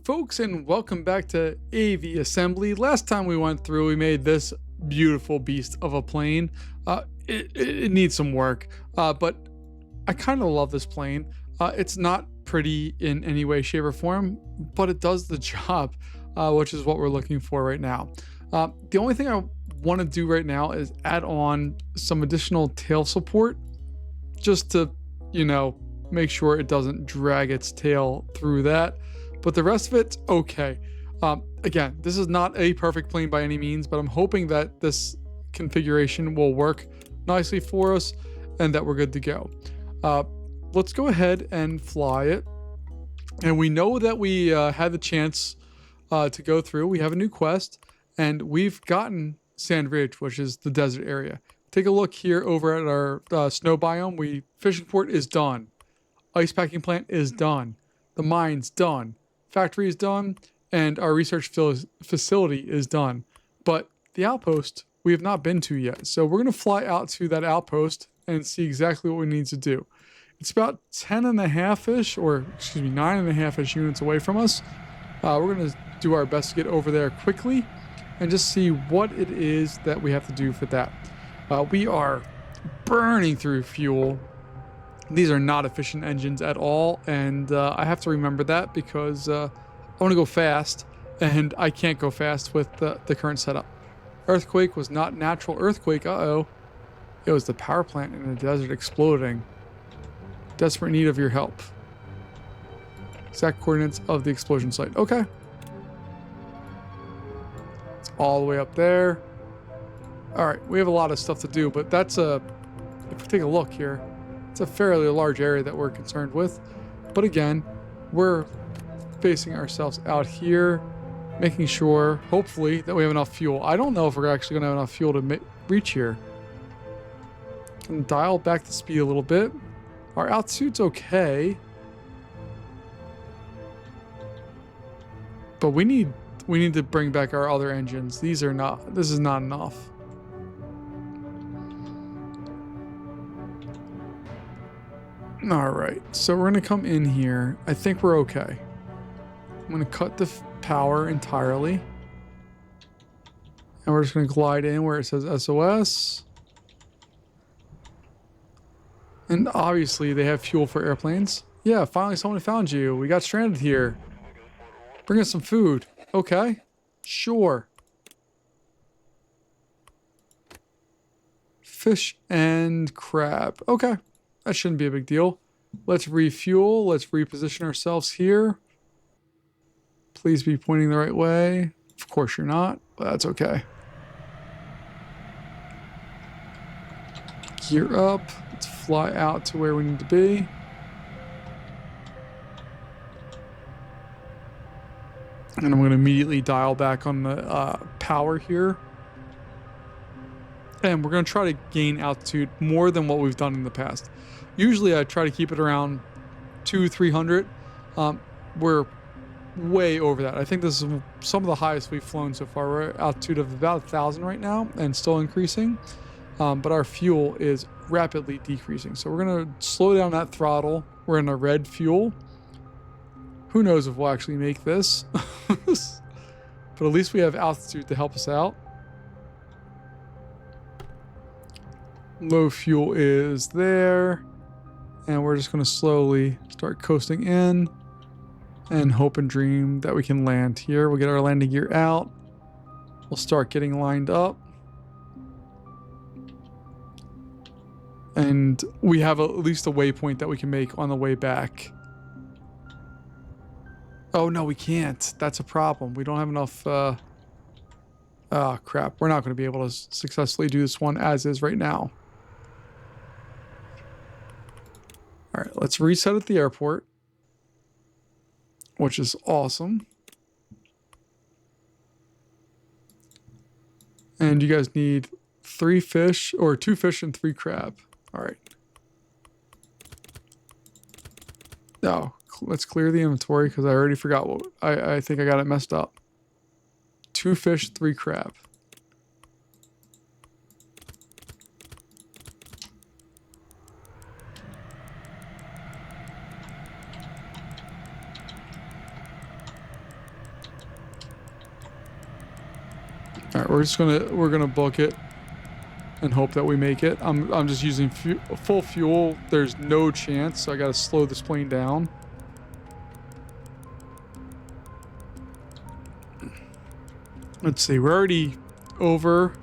folks, and welcome back to Aviassembly. Last time we went through, we made this beautiful beast of a plane. It needs some work, but I kind of love this plane. It's not pretty in any way, shape, or form, but it does the job, which is what we're looking for right now. The only thing I want to do right now is add on some additional tail support, just to, make sure it doesn't drag its tail through that. But the rest of it's okay. Again, this is not a perfect plane by any means, but I'm hoping that this configuration will work nicely for us and that we're good to go. Let's go ahead and fly it. And we know that we had the chance to go through. We have a new quest, and we've gotten Sand Ridge, which is the desert area. Take a look here over at our snow biome. Fishing port is done. Ice packing plant is done. The mine's done. Factory is done. And our research facility is done. But the outpost, we have not been to yet. So we're going to fly out to that outpost and see exactly what we need to do. It's about 10.5-ish, or excuse me, 9.5-ish units away from us. We're going to do our best to get over there quickly and just see what it is that we have to do for that. We are burning through fuel. These are not efficient engines at all, and I have to remember that because I want to go fast, and I can't go fast with the current setup. Earthquake was not natural earthquake. Uh-oh. It was the power plant in the desert exploding. Desperate need of your help. Exact coordinates of the explosion site. Okay. It's all the way up there. All right, we have a lot of stuff to do, but if we take a look here, it's a fairly large area that we're concerned with. But again, we're facing ourselves out here, making sure, hopefully, that we have enough fuel. I don't know if we're actually going to have enough fuel to reach here. Can dial back the speed a little bit. Our altitude's okay, but we need to bring back our other engines. This is not enough. All right, so we're gonna come in here. I think we're okay. I'm gonna cut the power entirely, and we're just gonna glide in where it says SOS. And obviously they have fuel for airplanes. Yeah, finally someone found you. We got stranded here. Bring us some food. Okay, sure. Fish and crab. Okay, that shouldn't be a big deal. Let's refuel. Let's reposition ourselves here. Please be pointing the right way. Of course you're not, but that's okay. Gear up. Let's fly out to where we need to be. And I'm going to immediately dial back on the power here. And we're going to try to gain altitude more than what we've done in the past. Usually I try to keep it around 200-300. We're way over that. I think this is some of the highest we've flown so far. We're at altitude of about 1,000 right now and still increasing. But our fuel is rapidly decreasing. So we're going to slow down that throttle. We're in a red fuel. Who knows if we'll actually make this. But at least we have altitude to help us out. Low fuel is there. And we're just going to slowly start coasting in and hope and dream that we can land here. We'll get our landing gear out. We'll start getting lined up. And we have at least a waypoint that we can make on the way back. Oh, no, we can't. That's a problem. We don't have enough... Oh, crap. We're not going to be able to successfully do this one as is right now. All right, let's reset at the airport, which is awesome. And you guys need 3 fish, or 2 fish and 3 crab. All right. Now, let's clear the inventory because I already forgot what I think I got it messed up. 2 fish, 3 crab. All right, we're gonna book it and hope that we make it. I'm just using full fuel. There's no chance, so I gotta slow this plane down. Let's see, we're already over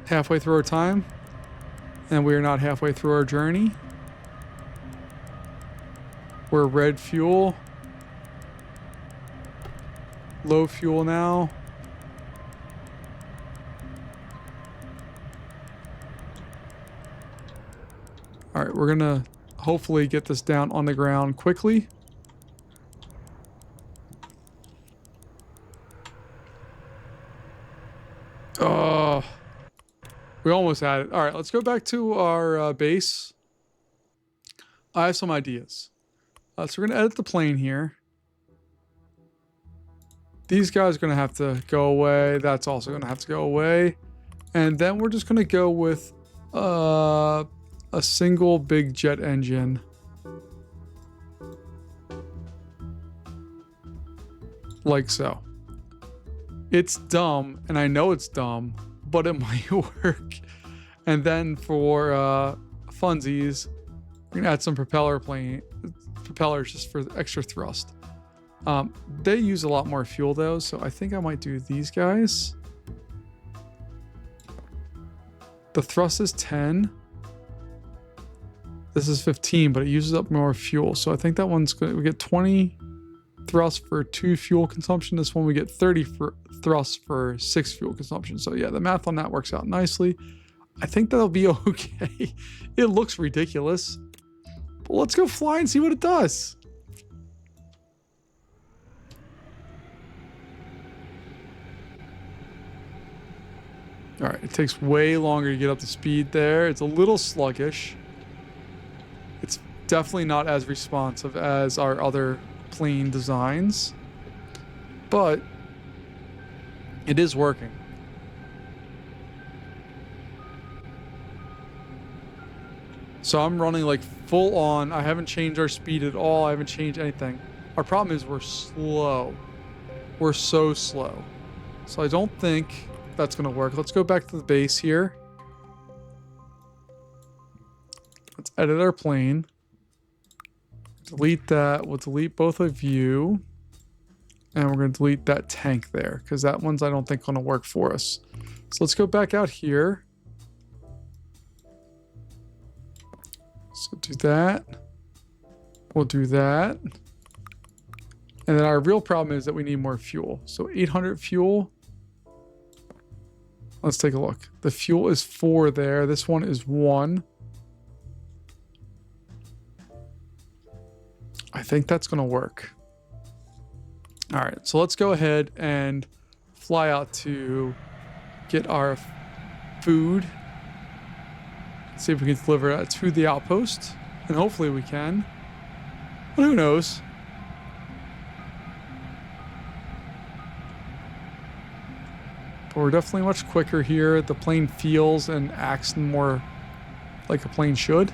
halfway through our time, and we are not halfway through our journey. We're red fuel. Low fuel now. All right, we're gonna hopefully get this down on the ground quickly. Oh, we almost had it. All right, let's go back to our base. I have some ideas. So we're gonna edit the plane here. These guys are gonna have to go away. That's also gonna have to go away. And then we're just gonna go with a single big jet engine. Like so. It's dumb, and I know it's dumb, but it might work. And then for funsies, we're gonna add some propellers just for extra thrust. They use a lot more fuel though, so I think I might do these guys. The thrust is 10. This is 15, but it uses up more fuel. So I think that one's good. We get 20 thrust for 2 fuel consumption. This one we get 30 for thrust for 6 fuel consumption. So yeah, the math on that works out nicely. I think that'll be okay. It looks ridiculous. But let's go fly and see what it does. All right, it takes way longer to get up to speed there. It's a little sluggish. It's definitely not as responsive as our other plane designs, but it is working. So I'm running like full on. I haven't changed our speed at all. I haven't changed anything. Our problem is we're slow. We're so slow. So I don't think that's going to work. Let's go back to the base here. Let's edit our plane. Delete that. We'll delete both of you. And we're going to delete that tank there, because that one's, I don't think, going to work for us. So let's go back out here. So do that. We'll do that. And then our real problem is that we need more fuel. So 800 fuel. Let's take a look. The fuel is 4 there. This one is 1. I think that's going to work. All right, so let's go ahead and fly out to get our food. See if we can deliver it to the outpost. And hopefully we can. But who knows? But we're definitely much quicker here. The plane feels and acts more like a plane should.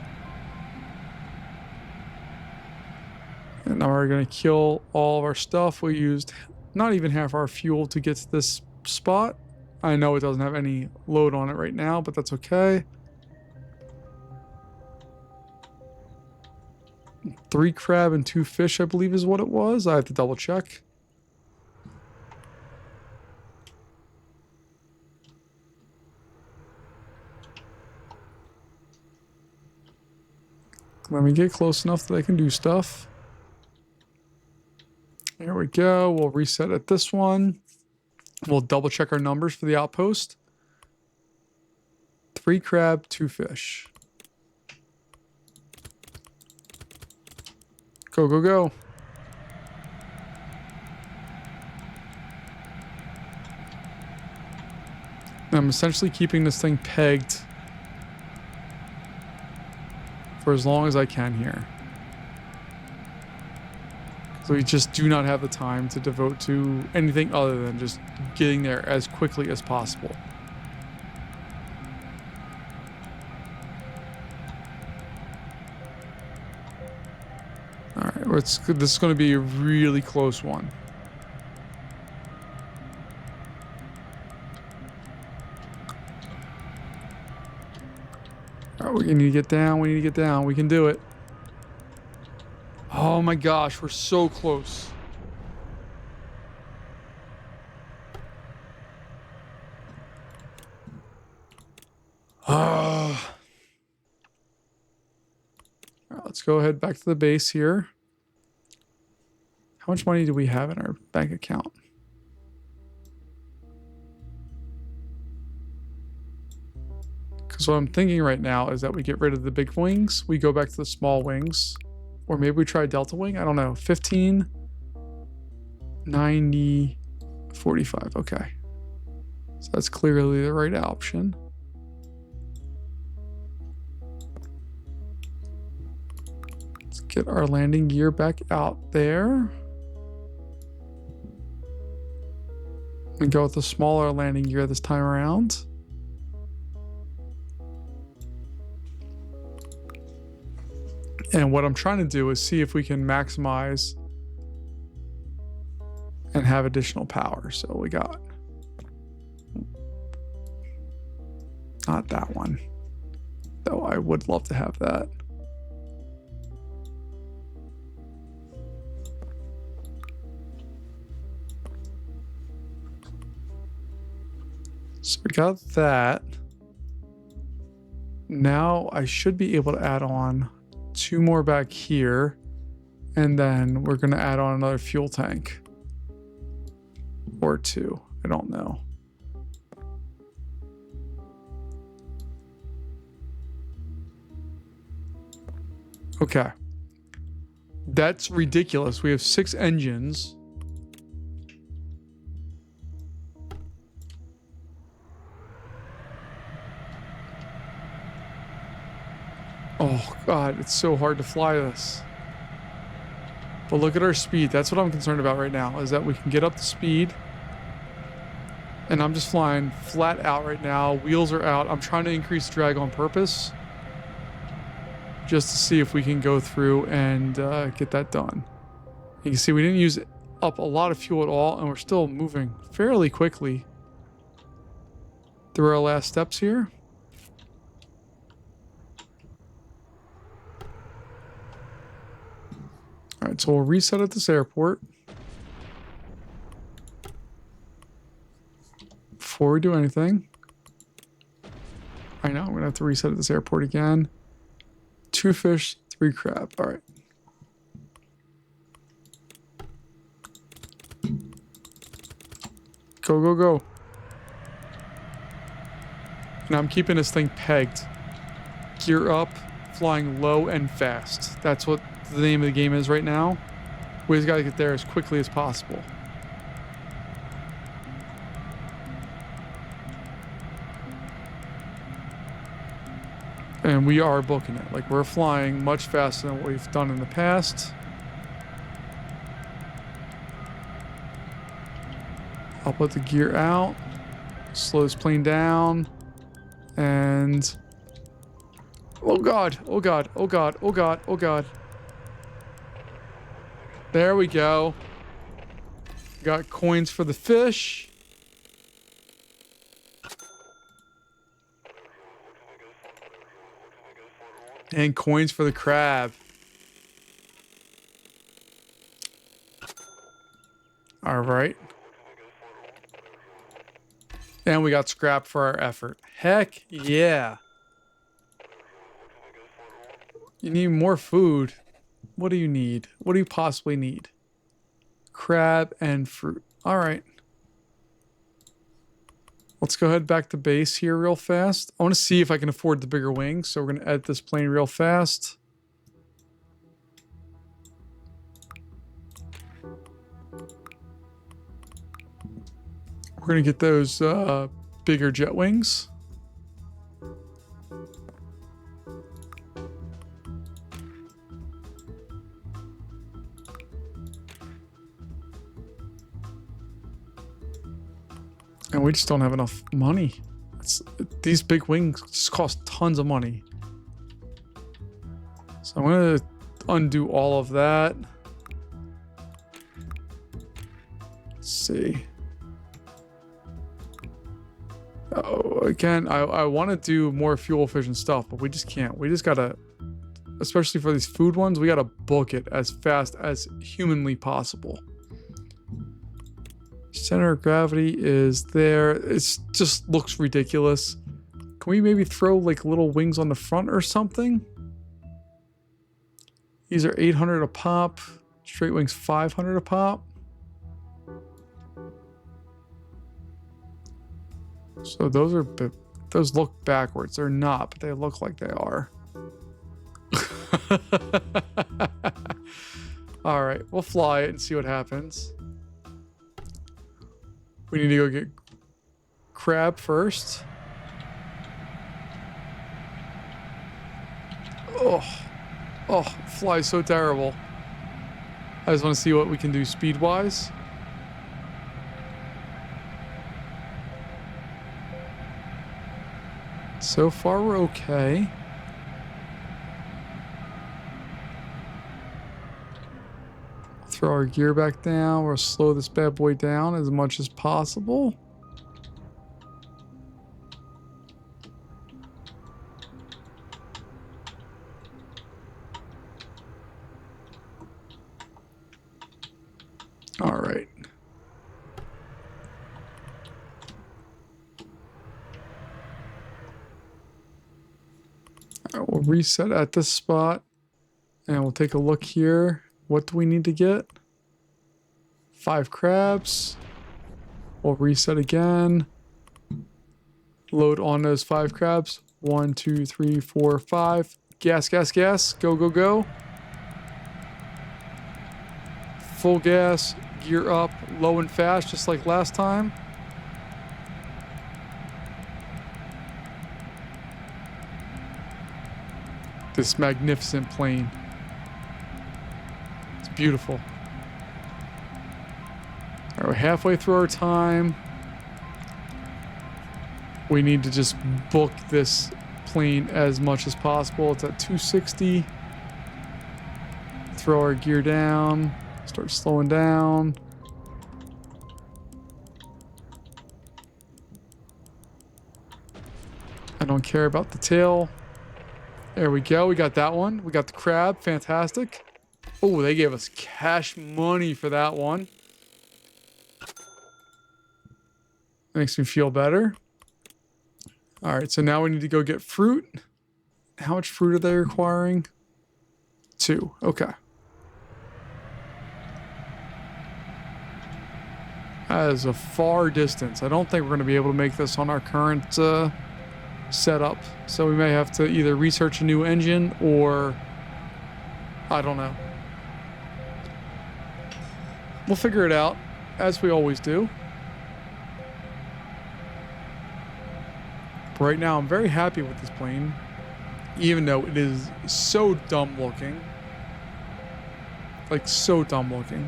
And now we're going to kill all of our stuff. We used not even half our fuel to get to this spot. I know it doesn't have any load on it right now, but that's okay. 3 crab and 2 fish, I believe is what it was. I have to double check. Let me get close enough that I can do stuff. There we go. We'll reset at this one. We'll double check our numbers for the outpost. 3 crab, 2 fish. Go, go, go. I'm essentially keeping this thing pegged for as long as I can here. So we just do not have the time to devote to anything other than just getting there as quickly as possible. All right, this is going to be a really close one. All right, we need to get down. We need to get down. We can do it. Oh my gosh, we're so close. All right, let's go ahead back to the base here. How much money do we have in our bank account? Because what I'm thinking right now is that we get rid of the big wings. We go back to the small wings. Or maybe we try Delta Wing. I don't know. 15, 90, 45. Okay. So that's clearly the right option. Let's get our landing gear back out there. And go with the smaller landing gear this time around. And what I'm trying to do is see if we can maximize and have additional power. So we got not that one, though I would love to have that. So we got that. Now I should be able to add on 2 more back here, and then we're going to add on another fuel tank or 2. I don't know. Okay, that's ridiculous. We have 6 engines. Oh God, it's so hard to fly this. But look at our speed. That's what I'm concerned about right now, is that we can get up to speed. And I'm just flying flat out right now. Wheels are out. I'm trying to increase drag on purpose, just to see if we can go through and get that done. You can see we didn't use up a lot of fuel at all, and we're still moving fairly quickly through our last steps here. All right, so we'll reset at this airport. Before we do anything. I know, I'm gonna have to reset at this airport again. 2 fish, 3 crab, all right. Go, go, go. And I'm keeping this thing pegged. Gear up, flying low and fast. That's what the name of the game is right now. We just gotta get there as quickly as possible. And we are booking it. Like, we're flying much faster than what we've done in the past. I'll put the gear out, slow this plane down, and oh God, oh God, oh God, oh God, oh God. There we go. Got coins for the fish. And coins for the crab. All right. And we got scrap for our effort. Heck yeah. You need more food. What do you need? What do you possibly need? Crab and fruit. All right. Let's go ahead back to base here real fast. I want to see if I can afford the bigger wings. So we're going to edit this plane real fast. We're going to get those bigger jet wings. And we just don't have enough money. These big wings just cost tons of money. So I'm going to undo all of that. Let's see. Oh, again, I want to do more fuel efficient stuff, but we just can't. We just gotta, especially for these food ones, we gotta book it as fast as humanly possible. Center of gravity is there. It just looks ridiculous. Can we maybe throw like little wings on the front or something? These are 800 a pop. Straight wings 500 a pop. So those look backwards. They're not, but they look like they are. All right, we'll fly it and see what happens. We need to go get crab first. Oh, flies so terrible. I just want to see what we can do speed-wise. So far, we're okay. Throw our gear back down. We'll slow this bad boy down as much as possible. All right. All right, we'll reset at this spot and we'll take a look here. What do we need to get? 5 crabs. We'll reset again. Load on those 5 crabs. 1, 2, 3, 4, 5. Gas, gas, gas. Go, go, go. Full gas. Gear up. Low and fast, just like last time. This magnificent plane. It's beautiful. All right, we're halfway through our time. We need to just book this plane as much as possible. It's at 260. Throw our gear down. Start slowing down. I don't care about the tail. There we go. We got that one. We got the crab. Fantastic. Oh, they gave us cash money for that one. Makes me feel better. All right, so now we need to go get fruit. How much fruit are they requiring? 2. Okay. That is a far distance. I don't think we're going to be able to make this on our current setup. So we may have to either research a new engine or I don't know. We'll figure it out, as we always do. But right now, I'm very happy with this plane, even though it is so dumb looking. Like, so dumb looking.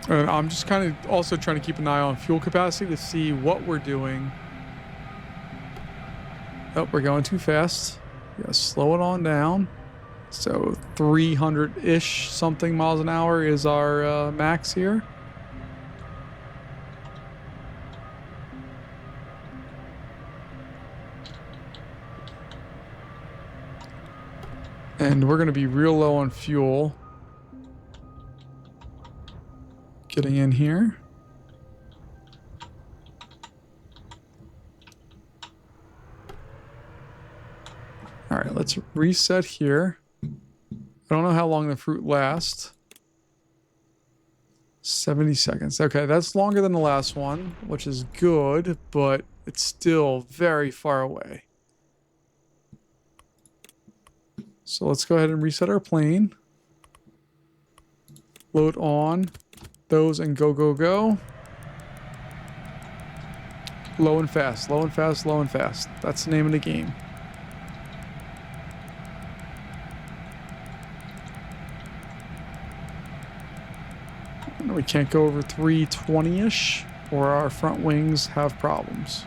And I'm just kind of also trying to keep an eye on fuel capacity to see what we're doing. Oh, we're going too fast. We gotta slow it on down. So 300-ish something miles an hour is our max here. And we're going to be real low on fuel. Getting in here. All right, let's reset here. I don't know how long the fruit lasts. 70 seconds. Okay, that's longer than the last one, which is good, but it's still very far away. So let's go ahead and reset our plane. Load on those and go, go, go. Low and fast, low and fast, low and fast. That's the name of the game. We can't go over 320-ish, or our front wings have problems.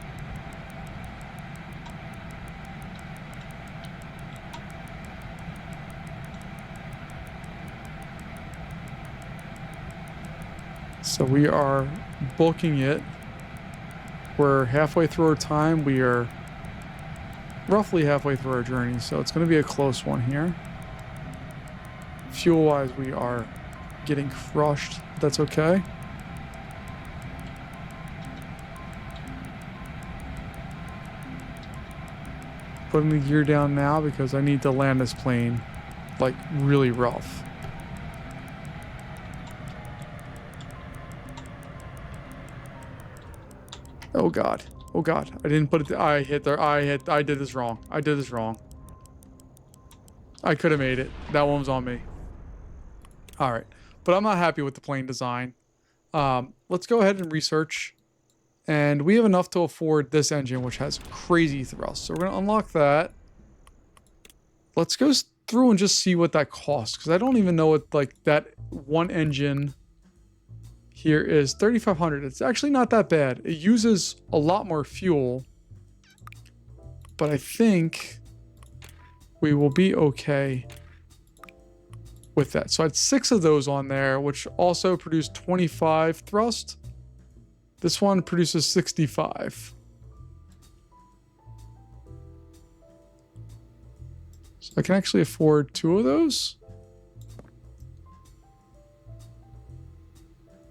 So we are booking it. We're halfway through our time. We are roughly halfway through our journey, so it's going to be a close one here. Fuel-wise, we are getting crushed. That's okay. Putting the gear down now because I need to land this plane like really rough. Oh god. Oh god. I didn't put it. I did this wrong. I did this wrong. I could have made it. That one was on me. All right. But I'm not happy with the plane design. Let's go ahead and research. And we have enough to afford this engine, which has crazy thrust. So we're going to unlock that. Let's go through and just see what that costs. Because I don't even know what, like, that one engine here is. 3,500. It's actually not that bad. It uses a lot more fuel. But I think we will be okay with that. So I had 6 of those on there, which also produced 25 thrust. This one produces 65. So I can actually afford 2 of those.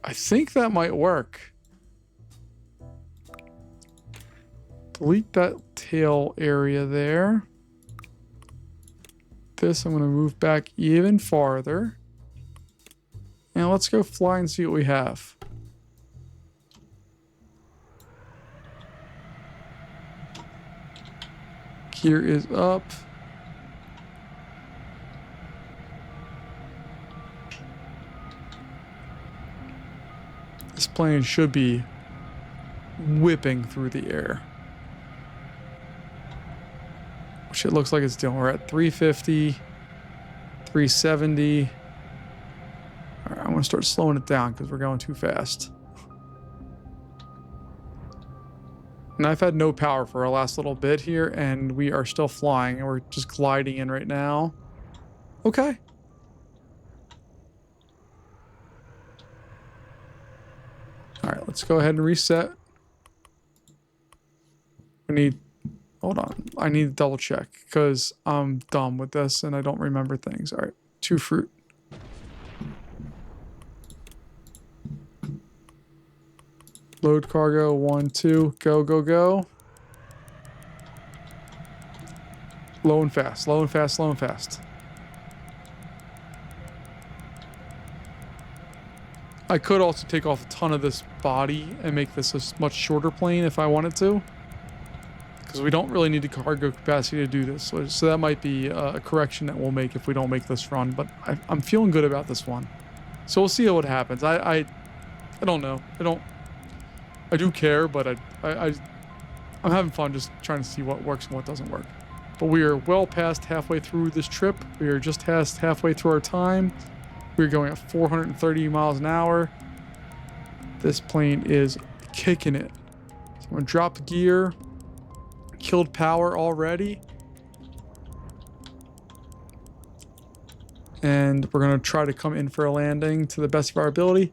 I think that might work. Delete that tail area there. This I'm going to move back even farther. And let's go fly and see what we have. Gear is up. This plane should be whipping through the air. Which it looks like it's doing. We're at 350, 370. All right, I'm going to start slowing it down because we're going too fast. And I've had no power for our last little bit here, and we are still flying, and we're just gliding in right now. Okay. All right, let's go ahead and reset. We need... Hold on. I need to double check, because I'm dumb with this, and I don't remember things. All right, 2 fruit. Load cargo, 1, 2, go, go, go. Low and fast, low and fast, low and fast. I could also take off a ton of this body and make this a much shorter plane if I wanted to. Because we don't really need the cargo capacity to do this. So that might be a correction that we'll make if we don't make this run. But I'm feeling good about this one. So we'll see what happens. I don't know. I do care, but I'm having fun just trying to see what works and what doesn't work. But we are well past halfway through this trip. We are just past halfway through our time. We're going at 430 miles an hour. This plane is kicking it. So I'm going to drop the gear. Killed power already. And we're going to try to come in for a landing to the best of our ability.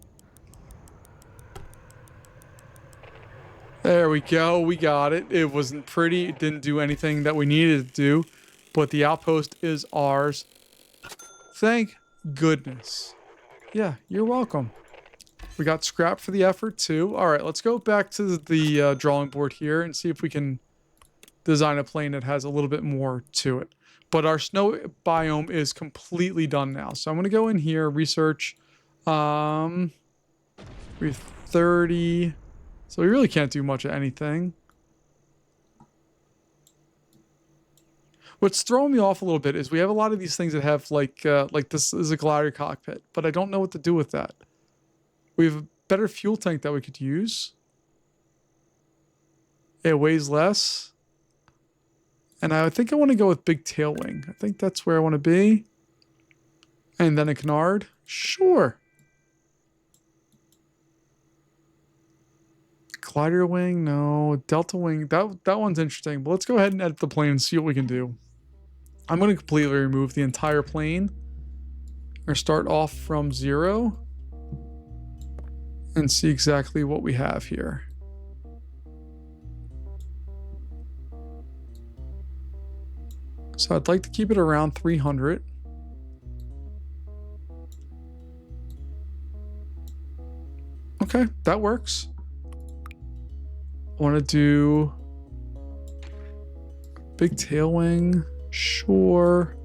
There we go. We got it. It wasn't pretty. It didn't do anything that we needed to do. But the outpost is ours. Thank goodness. Yeah, you're welcome. We got scrap for the effort too. All right, let's go back to the drawing board here and see if we can design a plane that has a little bit more to it. But our snow biome is completely done now. So I'm going to go in here, research. We have 30... So we really can't do much of anything. What's throwing me off a little bit is we have a lot of these things that have like this is a glider cockpit, but I don't know what to do with that. We have a better fuel tank that we could use. It weighs less. And I think I want to go with big tail wing. I think that's where I want to be. And then a canard. Sure. Glider wing, no. Delta wing, that one's interesting. But let's go ahead and edit the plane and see what we can do. I'm going to completely remove the entire plane. Or start off from 0. and see exactly what we have here. So I'd like to keep it around 300. Okay, that works. I want to do big tail wing. Sure.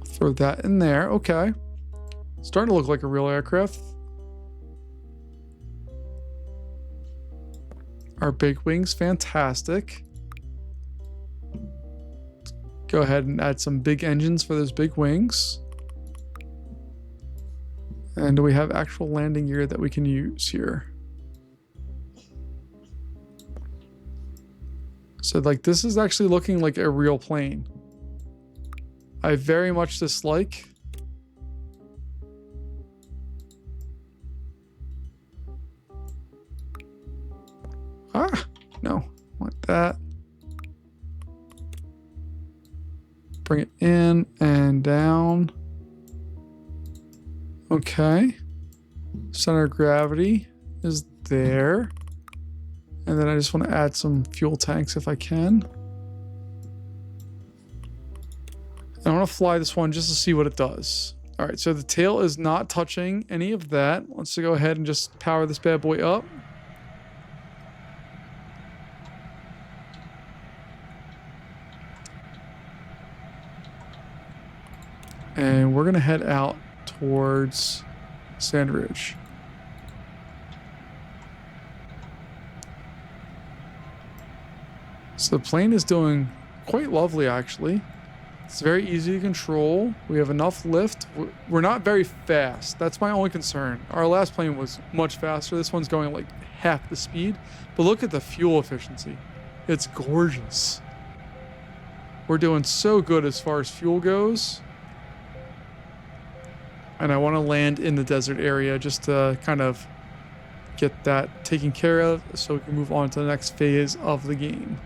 Throw that in there. Okay. Starting to look like a real aircraft. Our big wings, fantastic. Go ahead and add some big engines for those big wings. And do we have actual landing gear that we can use here? So like this is actually looking like a real plane. I very much dislike. No, want that. Bring it in and down. Okay. Center of gravity is there. And then I just want to add some fuel tanks if I can. I want to fly this one just to see what it does. All right, so the tail is not touching any of that. Let's go ahead and just power this bad boy up. And we're going to head out towards Sand Ridge. So the plane is doing quite lovely, actually. It's very easy to control. We have enough lift. We're not very fast. That's my only concern. Our last plane was much faster. This one's going like half the speed. But look at the fuel efficiency. It's gorgeous. We're doing so good as far as fuel goes. And I want to land in the desert area just to kind of get that taken care of so we can move on to the next phase of the game.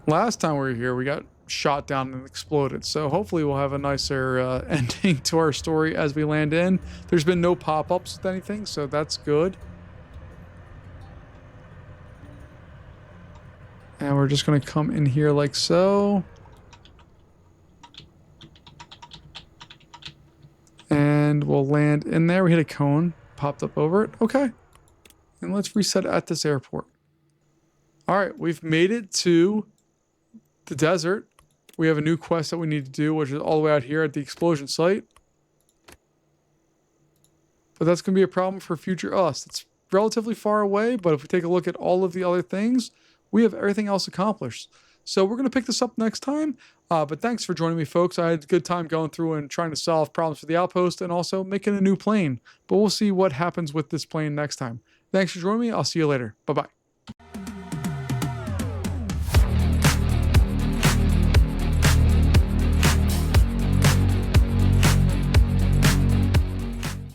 Last time we were here, we got shot down and exploded. So hopefully we'll have a nicer ending to our story as we land in. There's been no pop-ups with anything, so that's good. And we're just going to come in here like so. And we'll land in there. We hit a cone, popped up over it. Okay. And let's reset at this airport. All right, we've made it to the desert. We have a new quest that we need to do, which is all the way out here at the explosion site. But that's going to be a problem for future us. It's relatively far away, but if we take a look at all of the other things, we have everything else accomplished. So we're going to pick this up next time. But thanks for joining me, folks. I had a good time going through and trying to solve problems for the Outpost and also making a new plane. But we'll see what happens with this plane next time. Thanks for joining me. I'll see you later. Bye-bye.